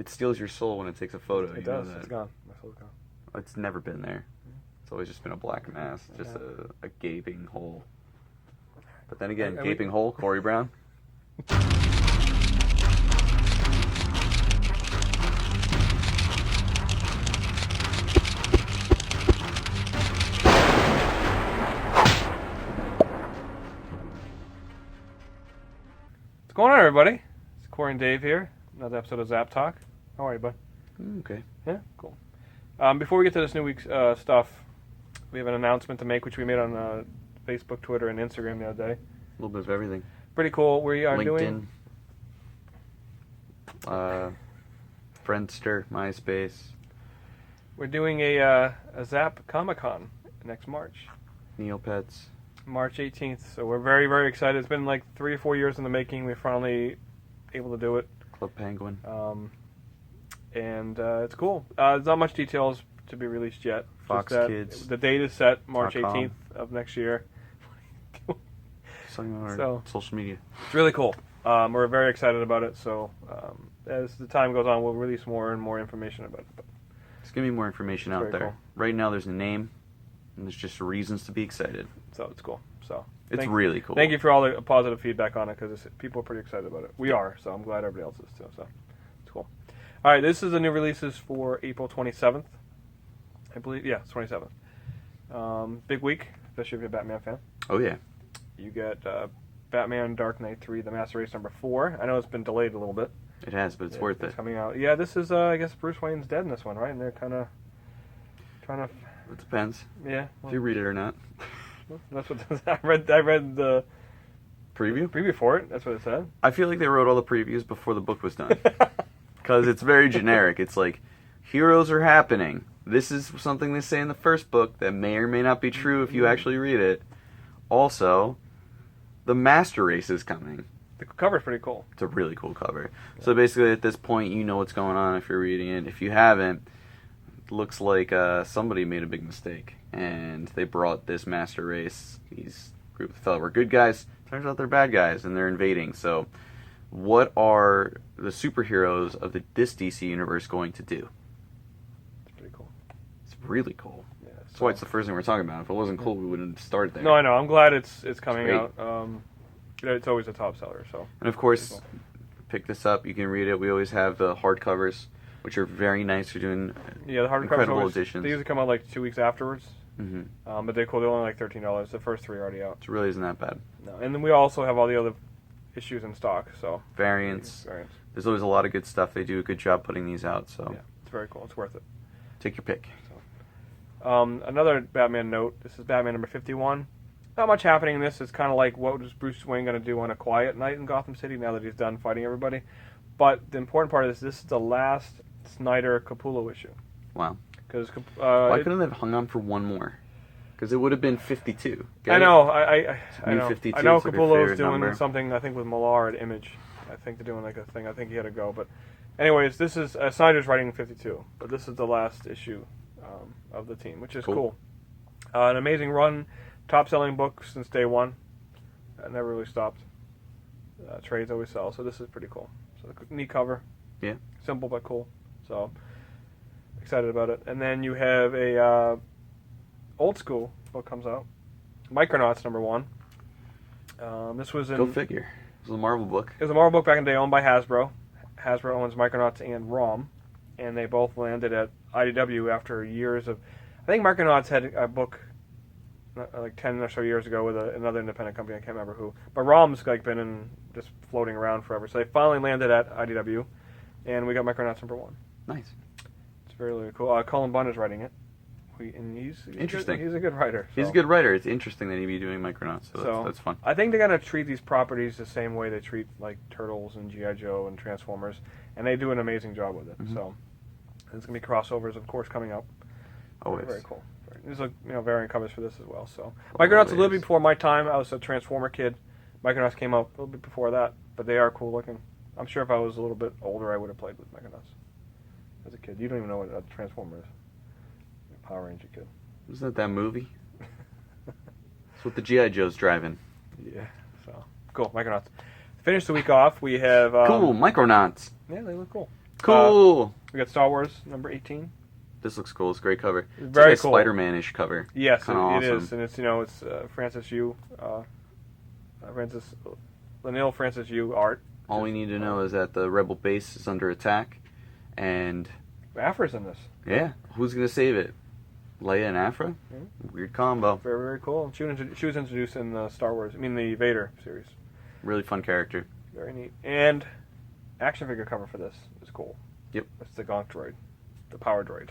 It steals your soul when it takes a photo. It does. It's gone. My soul's gone. It's never been there. It's always just been a black mass, just a gaping hole. But then again, gaping hole, Corey Brown. What's going on, everybody? It's Corey and Dave here. Another episode of Zapp Talk. How are you, bud? Okay. Yeah, cool. Before we get to this new week's stuff, we have an announcement to make, which we made on Facebook, Twitter, and Instagram the other day. A little bit of everything. Pretty cool. We are LinkedIn, doing Friendster, MySpace. We're doing a Zapp Comic-Con next March. Neopets. March 18th. So we're very, very excited. It's been like 3 or 4 years in the making. We're finally able to do it. Club Penguin. And it's cool. There's not much details to be released yet. Fox Kids. The date is set, March .com. 18th of next year. Something on our social media. It's really cool. We're very excited about it. So as the time goes on, we'll release more and more information about it. But there's going to be more information out there. Cool. Right now there's a name, and there's just reasons to be excited. So it's cool. So it's really cool. Thank you for all the positive feedback on it, because people are pretty excited about it. We are, so I'm glad everybody else is too. So it's cool. All right, this is the new releases for April 27th. I believe, yeah, it's 27th. Big week, especially if you're a Batman fan. Oh, yeah. You get Batman Dark Knight 3, The Master Race number 4. I know it's been delayed a little bit. It has, but it's worth it. It's coming out. Yeah, this is, I guess Bruce Wayne's dead in this one, right? And they're kind of trying to... It depends. Yeah. Well, if you read it or not. That's what I read the preview for it. That's what it said. I feel like they wrote all the previews before the book was done. Because it's very generic. It's like, heroes are happening. This is something they say in the first book that may or may not be true if you actually read it. Also, the Master Race is coming. The cover's pretty cool. It's a really cool cover. Yeah. So basically at this point, you know what's going on if you're reading it. If you haven't, it looks like somebody made a big mistake. And they brought this Master Race. These group of fellas were good guys. Turns out they're bad guys, and they're invading. So what are the superheroes of this DC universe going to do? It's pretty cool. It's really cool. Yeah, that's why it's the first thing we're talking about. If it wasn't cool, we wouldn't have started there. No, I know. I'm glad it's coming out. It's always a top seller. So. And of course, pick this up. You can read it. We always have the hardcovers, which are very nice. We're doing the hardcovers incredible editions. They usually come out like 2 weeks afterwards. Mm-hmm. But they're cool. They're only like $13. The first 3 are already out. It really isn't that bad. No, and then we also have all the other issues in stock. So variants. There's always a lot of good stuff. They do a good job putting these out. So yeah, it's very cool. It's worth it. Take your pick. So, another Batman note. This is Batman number 51. Not much happening in this. It's kind of like, what was Bruce Wayne going to do on a quiet night in Gotham City now that he's done fighting everybody? But the important part of this is the last Snyder Capullo issue. Wow. Because why couldn't they have hung on for one more? Because it would have been 52. I know. I know. 52, I know it's like Capullo's doing number. something, I think, with Millar at Image. I think they're doing like a thing. I think he had to go. But anyways, this is Snyder's writing 52. But this is the last issue of the team, which is cool. An amazing run. Top-selling book since day one. Never really stopped. Trades always sell. So this is pretty cool. So neat cover. Yeah. Simple but cool. So excited about it. And then you have a old school book comes out. Micronauts number 1. This was in... Go figure. It was a Marvel book. It was a Marvel book back in the day owned by Hasbro. Hasbro owns Micronauts and ROM. And they both landed at IDW after years of... I think Micronauts had a book like 10 or so years ago with another independent company. I can't remember who. But ROM's like been just floating around forever. So they finally landed at IDW. And we got Micronauts number 1. Nice. It's very, really cool. Cullen Bunn is writing it. And he's interesting. He's a good writer. So. He's a good writer. It's interesting that he'd be doing Micronauts. So that's fun. I think they're going to treat these properties the same way they treat like Turtles and G.I. Joe and Transformers. And they do an amazing job with it. Mm-hmm. So there's going to be crossovers, of course, coming up. Always. Very cool. There's variant covers for this as well. So Micronauts a little bit before my time. I was a Transformer kid. Micronauts came out a little bit before that, but they are cool looking. I'm sure if I was a little bit older, I would have played with Micronauts as a kid. You don't even know what a Transformer is. You're a Power Ranger kid. Isn't that movie? That's what the G.I. Joe's driving. Yeah. So cool. Micronauts. To finish the week off, we have cool Micronauts. Yeah, they look cool. Cool. We got Star Wars number 18. This looks cool. It's a great cover. It's Very like a cool. Spider-Man-ish cover. Yes, Kinda it awesome. is, and it's it's Francis Yu, Lanil Francis Yu art. All we need to know is that the Rebel base is under attack, and Afra's in this. yeah, who's gonna save it? Leia and Afra? Weird combo. Very, very cool. She was introduced in the the Vader series. Really fun character. Very neat. And action figure cover for this is cool. Yep. It's the Gonk droid, the power droid.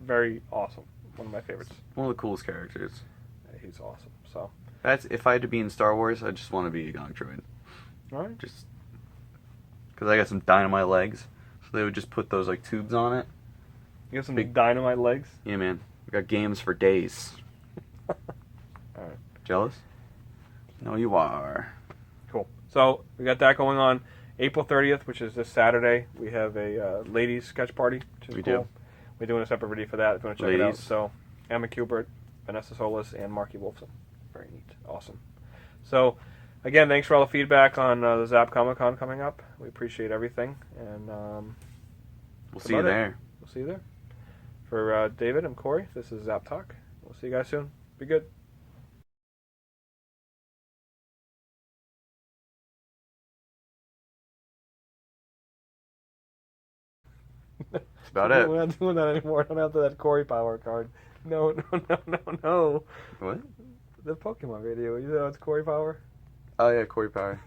Very awesome. One of my favorites. One of the coolest characters. He's awesome. So. That's if I had to be in Star Wars, I just want to be a Gonk droid. All right. Just because I got some dynamite legs, so they would just put those like tubes on it. You got some Big- dynamite legs. Yeah, man. We got games for days. All right. Jealous? No, you are. Cool. So we got that going on. April 30th, which is this Saturday, we have a ladies sketch party, which is We cool. do. We're doing a separate video for that if you want to check it out. Ladies. So Emma Kubert, Vanessa Solis, and Marky Wolfson. Very neat. Awesome. So again, thanks for all the feedback on the Zapp Comic Con coming up. We appreciate everything, and We'll see you there. We'll see you there. For David and Corey, this is Zapp Talk. We'll see you guys soon. Be good. That's about it. We're not doing that anymore. Don't have that Corey power card. No. What? The Pokemon video. You know it's Corey power? Oh yeah, Corey Power.